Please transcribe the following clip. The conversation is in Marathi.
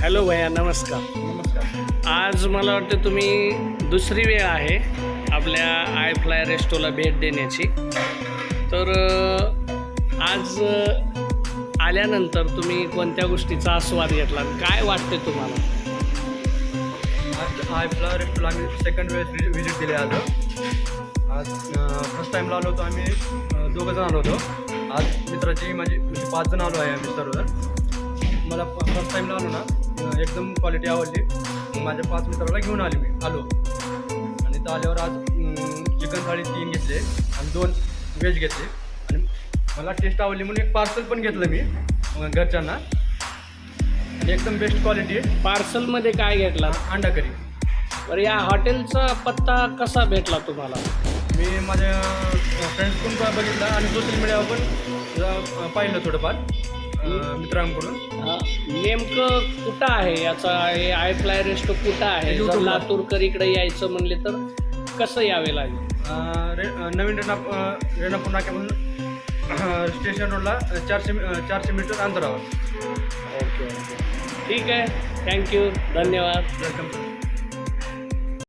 हॅलो भैया, नमस्कार. नमस्कार. आज मला वाटतं तुम्ही दुसरी वेळ आहे आपल्या आय फ्लाय रेस्टोला भेट देण्याची. तर आज आल्यानंतर तुम्ही कोणत्या गोष्टीचा आस्वाद घेतला, काय वाटते तुम्हाला? आज आय फ्लाय रेस्टोला आम्ही सेकंड वेळेस व्हिजिट दिली. आज फर्स्ट टाईमला आलो होतो आम्ही, 2 जण आलो होतो. आज मित्राची माझी 5 जण आलो आहे आम्ही सर्व. मला फर्स्ट टाईमला आलो ना, एकदम क्वालिटी आवडली. माझ्या 5 मित्राला घेऊन आलो आणि तर आल्यावर आज चिकन थाळी 3 घेतले आणि 2 व्हेज घेतले आणि मला टेस्ट आवडली म्हणून एक पार्सल पण घेतलं मी घरच्यांना आणि एकदम बेस्ट क्वालिटी आहे. पार्सलमध्ये काय घेतला? अंडा करी. बरं, या हॉटेलचा पत्ता कसा भेटला तुम्हाला? मी माझ्या फ्रेंड्सकडून बघितला आणि सोशल मीडियावर पण पाहिलं थोडंफार मित्रांकडून. नेमकं कुठं आहे याचा, हे आय फ्लाय रेस्टो कुठं आहे? जर लातूरकर इकडे यायचं म्हणले तर कसं यावे लागेल? नवीन रेणापूर नाक्यापासून स्टेशन रोडला 400 मीटर अंतरावर. ओके, ठीक आहे. थँक्यू, धन्यवाद. वेलकम.